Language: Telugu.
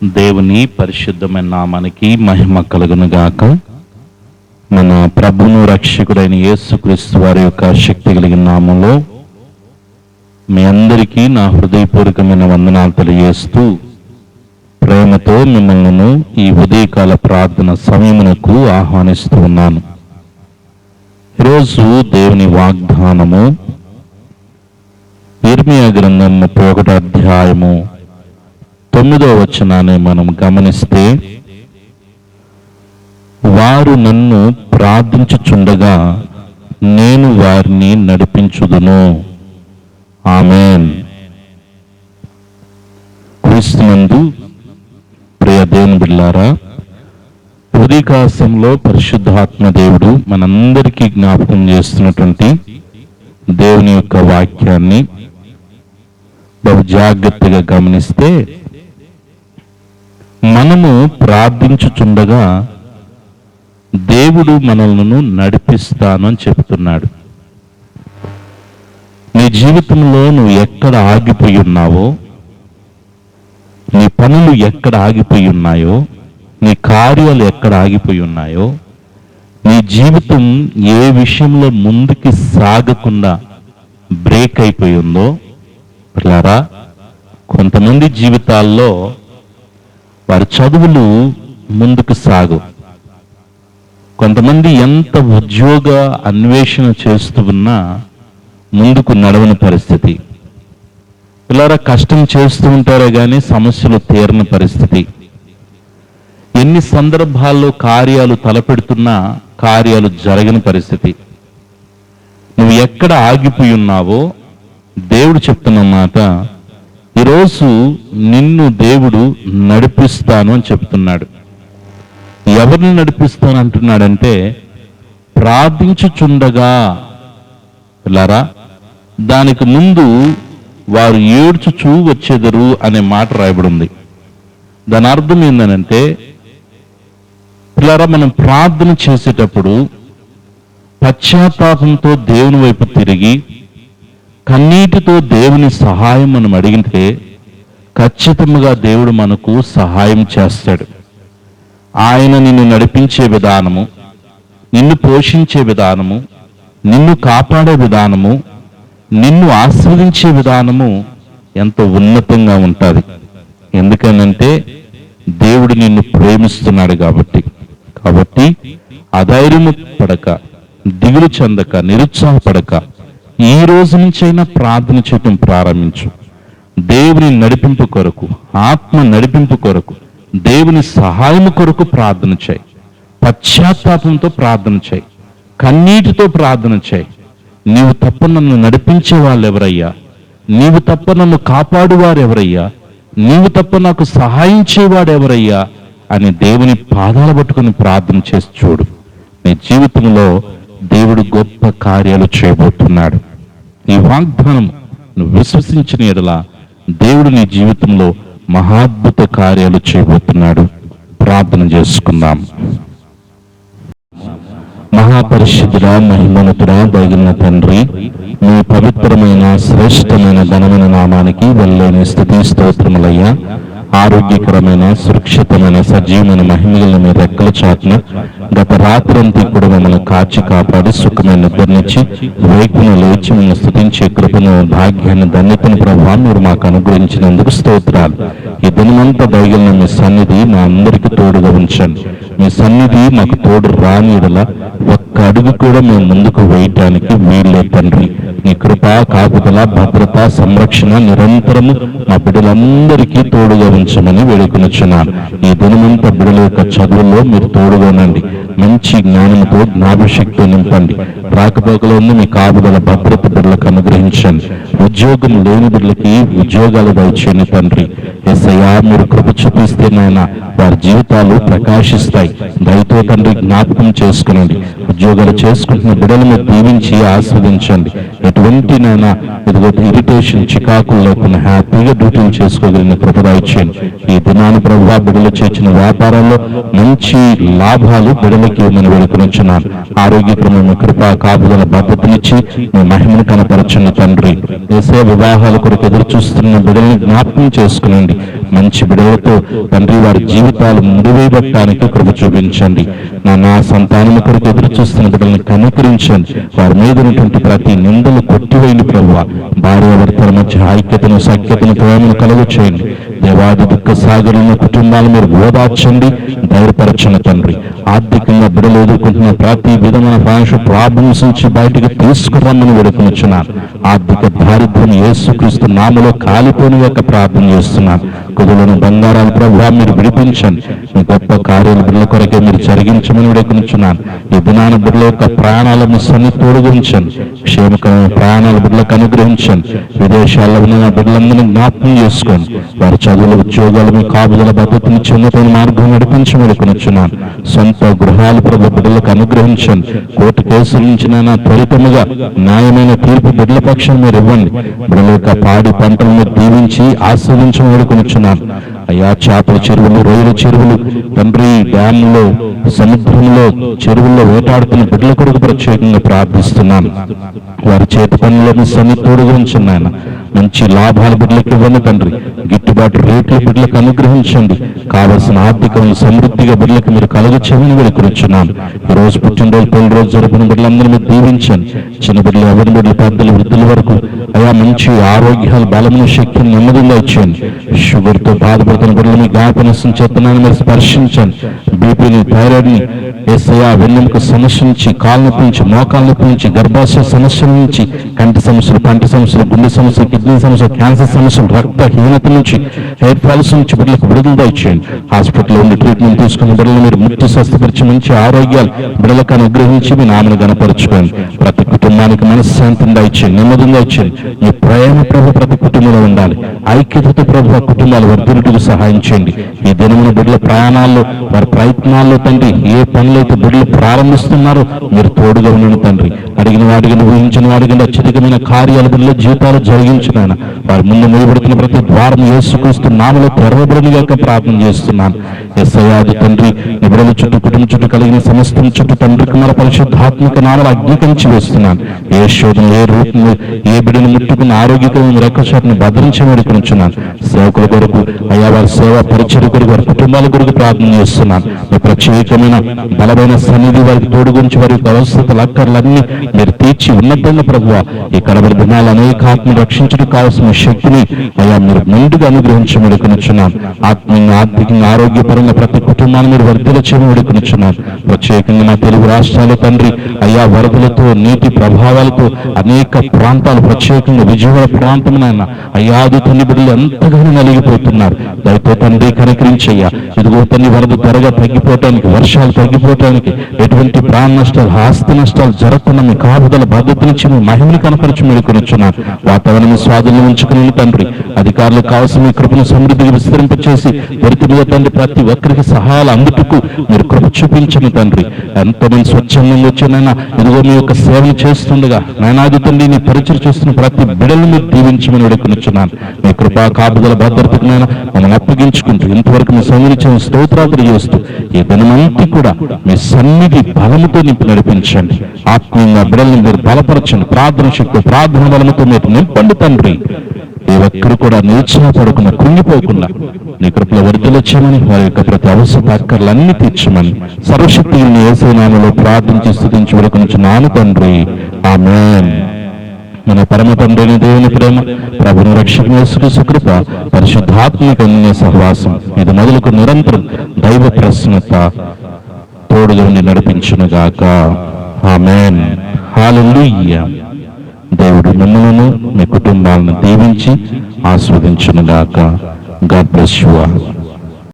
దేవుని పరిశుద్ధమైన నామానికి మహిమ కలుగునుగాక. మన ప్రభువును రక్షకుడైన యేసుక్రీస్తు వారి యొక్క శక్తి కలిగిన నామంలో మీ అందరికీ నా హృదయపూర్వకమైన వందనాలు తెలియజేస్తూ ప్రేమతో మిమ్మల్ని ఈ ఉదయకాల ప్రార్థన సమయమునకు ఆహ్వానిస్తూ ఉన్నాను. ఈరోజు దేవుని వాగ్దానము ఇర్మియా గ్రంథం 31వ అధ్యాయము 9వ వచనాన్ని మనం గమనిస్తే, వారు నన్ను ప్రార్థించుచుండగా నేను వారిని నడిపించుదును. ఆమేన్. క్రీస్తునందు ప్రియ దేవుని బిడ్డలారా, ఉదయకాలంలో పరిశుద్ధాత్మ దేవుడు మనందరికీ జ్ఞాపకం చేస్తున్నటువంటి దేవుని యొక్క వాక్యాన్ని బహు జాగ్రత్తగా గమనిస్తే, మనము ప్రార్థించుచుండగా దేవుడు మనల్ని నడిపిస్తాను అని చెప్తున్నాడు. నీ జీవితంలో నువ్వు ఎక్కడ ఆగిపోయి ఉన్నావో, నీ పనులు ఎక్కడ ఆగిపోయి ఉన్నాయో, నీ కార్యాలు ఎక్కడ ఆగిపోయి ఉన్నాయో, నీ జీవితం ఏ విషయంలో ముందుకి సాగకుండా బ్రేక్ అయిపోయి ఉందో, పిల్లారా, కొంతమంది జీవితాల్లో వారి చదువులు ముందుకు సాగు, కొంతమంది ఎంత ఉద్యోగ అన్వేషణ చేస్తూ ఉన్నా ముందుకు నడవని పరిస్థితి. పిల్లరా, కష్టం చేస్తూ ఉంటారే కానీ సమస్యలు తీరని పరిస్థితి. ఎన్ని సందర్భాల్లో కార్యాలు తలపెడుతున్నా కార్యాలు జరగని పరిస్థితి. నువ్వు ఎక్కడ ఆగిపోయి ఉన్నావో దేవుడు చెప్తున్న మాట, ఈరోజు నిన్ను దేవుడు నడిపిస్తాను అని చెప్తున్నాడు. ఎవరిని నడిపిస్తాను అంటున్నాడంటే, ప్రార్థించుచుండగా. పిల్లారా, దానికి ముందు వారు ఏడ్చుచూ వచ్చేదరు అనే మాట రాయబడి ఉంది. దాని అర్థం ఏంటంటే, పిల్లారా, మనం ప్రార్థన చేసేటప్పుడు పశ్చాత్తాపంతో దేవుని వైపు తిరిగి కన్నీటితో దేవుని సహాయం మనం అడిగితే ఖచ్చితంగా దేవుడు మనకు సహాయం చేస్తాడు. ఆయన నిన్ను నడిపించే విధానము, నిన్ను పోషించే విధానము, నిన్ను కాపాడే విధానము, నిన్ను ఆస్వాదించే విధానము ఎంతో ఉన్నతంగా ఉంటుంది. ఎందుకనంటే దేవుడు నిన్ను ప్రేమిస్తున్నాడు కాబట్టి అధైర్యము పడక, దిగులు చెందక, నిరుత్సాహపడక ఈ రోజు నుంచైనా ప్రార్థన చేయటం ప్రారంభించు. దేవుని నడిపింపు కొరకు, ఆత్మ నడిపింపు కొరకు, దేవుని సహాయం కొరకు ప్రార్థన చేయి. పశ్చాత్తాపంతో ప్రార్థన చేయి, కన్నీటితో ప్రార్థన చేయి. నీవు తప్ప నన్ను నడిపించే వాళ్ళు ఎవరయ్యా? నీవు తప్ప నన్ను కాపాడువారు ఎవరయ్యా? నీవు తప్ప నాకు సహాయం చేయవాడు ఎవరయ్యా అని దేవుని పాదాలు పట్టుకుని ప్రార్థన చేసి చూడు. నీ జీవితంలో దేవుడు గొప్ప కార్యాలు చేయబోతున్నాడు. ఈ వాగ్దానం నువ్వు విశ్వసించిన యెడల దేవుడు నీ జీవితంలో మహాద్భుత కార్యాలు చేయబోతున్నాడు. ప్రార్థన చేసుకుందాం. మహాపరిశుద్ధుడా, మహిమోన్నతుడా, దయగలిగిన తండ్రి, మీ పవిత్రమైన శ్రేష్టమైన ఘనమైన నామానికి వెళ్ళలేని స్తుతి స్తోత్రములయ్యా. ఆరోగ్యకరమైన, సురక్షితమైన, సజీవమైన మహిమలను మీ రెక్కల చాటున గత రాత్రంతా కూడా మమ్మల్ని కాచి కాపాడి సుఖమైన నిద్రనిచ్చి వైపున లేచి మిమ్మల్ని స్తుతించే కృపను, భాగ్యాన్ని, ధన్యతను ప్రభువా మీరు మాకు అనుగ్రహించినందుకు స్తోత్రాలు. ఈ దినమంతా దయగలిగిన మీ సన్నిధి మా అందరికీ తోడుగా ఉంచండి. మీ సన్నిధి మాకు తోడు రాని యెడల ఒక్క అడుగు కూడా మేము ముందుకు వేయటానికి వీళ్ళే తండ్రి. నీ కృప, కాపుదల, భద్రత, సంరక్షణ నిరంతరము మా బిడ్డలందరికీ తోడుగా ఉంచమని వేడుకొనుచున్నాను. ఈ దినమంతా బిడ్డల యొక్క చదువుల్లో మీరు తోడుగానండి. మంచి జ్ఞానంతో, జ్ఞాపశక్తితో నింపండి. రాకపోకలో ఉన్న మీ కాపుదల, భద్రత బిడ్డలకు అనుగ్రహించండి. ఉద్యోగం లేని బిడ్డలకి ఉద్యోగాలు దయచేయండి తండ్రి. యేసయ్యా, మీరు కృప చూపిస్తే నాయన వారి జీవితాలు ప్రకాశిస్తాయి. దయతో తండ్రి జ్ఞాపకం చేసుకునండి. ఉద్యోగాలు చేసుకుంటున్న బిడ్డలు మీరు దీవించి ఆస్వాదించండి. ఎటువంటి నాయన ఇదిగో ఇరిటేషన్, చికాకులు లేకుండా హ్యాపీగా డ్యూటీలు చేసుకోగలిగిన కృపద ఇచ్చేయండి. ఈ దినాన్ని ప్రభువా బిడ్డలు చేసిన వ్యాపారాల్లో మంచి లాభాలు బిడ్డల బిడ్డలకి ఇవ్వమని వేడుకొనుచున్నాను. ఆరోగ్యక్రమమైన కృప కాపుదల భద్రతనిచ్చి మీ మహిమను కనపరచున్న తండ్రి, దేశ వివాహాల కొరకు ఎదురు చూస్తున్న బిడ్డల్ని జ్ఞాపకం చేసుకునండి. మంచి బిడ్డలతో తండ్రి వారి జీవితాలు ముడివేయబట్టడానికి కృప చూపించండి. నా సంతానం కొరకు ఎదురు చూస్తున్న బిడ్డల్ని కనుకరించండి. వారి మీద ఉన్నటువంటి ప్రతి నిందలు కొట్టివేయండి ప్రభువా. భార్యాభర్తల మధ్య ఐక్యతను, సఖ్యతను, ప్రేమను కలుగు చేయండి. దేవాది దుఃఖ సాగరున్న కుటుంబాలు మీరు ఓదార్చండి, ధైర్యపరచండి తండ్రి. ఆర్థికంగా బిడ్డలు ఎదుర్కొంటున్న ప్రతి విధమైన ఫైనాన్షియల్ ప్రాబ్లమ్స్ నుంచి బయటికి తీసుకురమ్మని వేడుకొనుచున్నాను. ఆర్థిక దారిద్ర్యం యేసుక్రీస్తు నామములో కాలిపోని యొక్క ప్రార్థన చేస్తున్నాను. కుదులను బంగారాలు ప్రభువా మీరు విడిపించండి. మీ గొప్ప కార్యాలు బిడ్డల కొరకే మీరు జరిగించమని వేడుకొనుచున్నాను. ఈ దినాన బిడ్డల యొక్క ప్రాణాలను సన్నిధి తోడుగుంచండి. క్షేమకరమైన ప్రాణాలు బిడ్డలకు అనుగ్రహించండి. విదేశాల్లో ఉన్న బిడ్డలందరినీ జ్ఞాపకం చేసుకోండి. వారి చదువుల, ఉద్యోగాలు మీ కాపుదల భద్రతని చిన్నతైన మార్గం నడిపించి వేడుకొనుచున్నాను. సొంత గృహాలు ప్రభు బిడ్డలకు అనుగ్రహించండి. కోర్టు కేసుల నుంచి నైనా త్వరితముగా న్యాయమైన తీర్పు బిడ్డల పక్షం మీరు ఇవ్వండి. బిడ్డల యొక్క పాడి పంటలు మీరు దీవించి ఆస్వాదించమని వేడుకొనుచున్నాను. అయ్యా, చేపల చెరువులు, రొయ్యల చెరువులు తండ్రి, డ్యాములో, సముద్రంలో, చెరువుల్లో వేటాడుతున్న బిడ్డల కొరకు ప్రత్యేకంగా ప్రార్థిస్తున్నాను. వారి చేతి పనులను సన్నిధి తోడుగా ఉంచండి నాయన. మంచి లాభాలు బిడ్డలకు ఇవ్వండి తండ్రి. గిట్టుబాటు రేట్లు బిడ్డలకు అనుగ్రహించండి. కావలసిన ఆర్థికమైన సమృద్ధిగా బిడ్డలకు మీరు కలుగచేయమని వేడుకొనుచున్నాను. ఈ రోజు పుట్టినరోజు, పెళ్లి రోజు జరుపుకున్న బిడ్డలందరూ మీరు దీవించండి. చిన్న బిడ్డలు, ఎవరి బిడ్డలు, పెద్దలు, వృద్ధుల వరకు అయా మంచి ఆరోగ్యాలు, బలమును, శక్తిని నెమ్మదిగా ఇచ్చేయండి. షుగర్తో బాధపడుతున్న బిడ్డలు మీ జ్ఞాపనసం చేస్తున్నాను మీరు స్పర్శించండి. బీపీని, థైరాయిడ్ని, ఏసయా వెన్నెముక సమస్య నుంచి, కాళ్ళ నొప్పి నుంచి, మోకాళ్ళ నొప్పి నుంచి, గర్భాశయ సమస్యల నుంచి, కంటి సమస్యలు, పంటి సమస్యలు, గుండె సమస్యలు, కిడ్నీ సమస్యలు, క్యాన్సర్ సమస్యలు, రక్తహీనత నుంచి, హెయిర్ ఫాల్స్ నుంచి బిడ్డలకు విడుదల ఇచ్చేయండి. హాస్పిటల్లో ఉండి ట్రీట్మెంట్ తీసుకున్న బిడ్డలు మీరు ముక్తి స్వస్థపరిచి మంచి ఆరోగ్యాలు బిడ్డలకు అనుగ్రహించి మీ నామను గణపరచుకోండి. ప్రతి కుటుంబానికి మనశ్శాంతిగా ఇచ్చేయండి, నెమ్మదిగా ఇచ్చేయండి. మీ ప్రేమ ప్రభు ప్రతి కుటుంబంలో ఉండాలి. ఐక్యతతో ప్రభు కుటుంబాలు వర్ధిల్లుటకు సహాయం చేయండి. ఈ దినమున బిడ్డల ప్రయాణాల్లో, వారి ప్రయత్నాల్లో తండ్రి, ఏ పనులైతే బిడ్డలు ప్రారంభిస్తున్నారో మీరు తోడుగా ఉండండి తండ్రి. అడిగిన వాడికి, ఊహించిన వాడికి అత్యధికమైన కార్యాలు బిడ్డల జీవితాలు జరిగించిన వారి ముందు నిలబడుతున్న ప్రతి ద్వారం యేసుక్రీస్తు నామములో తెరవబడిన యొక్క ప్రార్థన చేస్తున్నాను. యేసయ్యాది తండ్రి, నీ బిడ్డల చుట్టూ, కుటుంబం చుట్టూ కలిగిన సమస్తం చుట్టూ తండ్రి, కుమార పరిశుద్ధాత్మక నామములో అగ్నికంచి వేస్తున్నాను. ఏ శోధన, ఏ రూపంలో ఏ బిడ్డను ముట్టుకున్న ఆరోగ్యకరమైన రెక్కచాటును భద్రించి వేడుకొనుచున్నాను. సేవకుల కొరకు, అయ్యా వారి సేవ పరిచయ కొరకు, వారి కుటుంబాల కొరకు ప్రార్థన చేస్తున్నాను. మీ ప్రత్యేకమైన బలమైన సన్నిధి వారికి తోడుగుంచి వారి యొక్క అవసరతలు, అక్కర్లన్నీ మీరు తీర్చి ఉన్నతంగా ప్రభువా ఈ కడబడి దినాలు అనేక ఆత్మను రక్షించడం కావాల్సిన శక్తిని అయ్యా మీరు ముందుగా అనుగ్రహించి వేడుకొనుచున్నాను. ఆత్మీయంగా, ఆర్థికంగా, ఆరోగ్యపరంగా ప్రతి కుటుంబాన్ని మీరు వర్ధిల్ల చేయమని వేడుకొనుచున్నాను. ప్రత్యేకంగా నా తెలుగు రాష్ట్రాలు తండ్రి, అయ్యా వరదలతో, నీటి ప్రభావాలతో అనేక ప్రాంతాలు, ప్రత్యేకంగా విజయవాడ ప్రాంతం నాయన అయ్యా తండ్రి బిడ్డలు ఎంతగానో నలిగిపోతున్నారు. దయతో తండ్రి కనికరించయ్యా. ఇదిగో తండ్రి వరద త్వరగా తగ్గిపోవటానికి, వర్షాలు తగ్గిపోవటానికి, ఎటువంటి ప్రాణ నష్టాలు, ఆస్తి నష్టాలు జరగకుండా మీ కాపుదల భద్రత నుంచి మీ మహిమని కనపరిచి వేడుకొనుచున్నాను. వాతావరణం స్వాధీనం ఉంచుకుని తండ్రి, అధికారులకు కావాల్సిన మీ కృపను సమృద్ధిగా విస్తరింపచేసి వృత్తిలో తండ్రి ప్రతి ఒక్కరికి సహాయాలు అందుటకు మీరు కృప చూపించండి తండ్రి. ఎంతోమంది స్వచ్ఛందంగా వచ్చినైనా ఇదిగో మీ యొక్క సేవను చేస్తుండగా నాయనాది తండ్రి, నీ పరిచయం చేస్తున్న ప్రతి బిడ్డలను మీరు దీవించమని వేడుకొనుచున్నాను. మీ కృపా కాపుదల భద్రతకు నైనా మమ్మల్ని అప్పగించుకుంటూ ఇంతవరకు మీ సన్నిధించిన స్తోత్రాలు చేస్తూ ఈ దినమంతా కూడా మీ సన్నిధి బలముతో నింపి నడిపించండి. ఆత్మీయంగా బిడ్డలను మీరు బలపరచండి. ప్రార్థన శక్తి, ప్రార్థన బలముతో మీరు నింపండి తండ్రి. ఏ ఒక్కరు కూడా నిరుత్సాహపడకుండా, కృంగిపోకుండా నీ కృపలో వర్ధిల్ల చేయమని, వారి యొక్క ప్రతి అవసర అక్కర్లన్నీ తీర్చమని సర్వశక్తి యేసు నామములో ప్రార్థించి స్తుతించి వేడుకొనుచున్నాను తండ్రి. ఆమేన్. మన పరమ తండ్రి దేవుని ప్రేమ, ప్రభుని రక్షకుని యేసుక్రీస్తు కృప, పరిశుద్ధాత్మక సహవాసం ఇది మొదలుకు నిరంతరం దైవ ప్రసన్నత తోడుగా ఉండి నడిపించునుగాక. ఆమేన్. హల్లెలూయా. దేవుడు మిమ్మల్ని, మీ కుటుంబాలను దీవించి ఆస్వాదించునుగాక. God bless you all.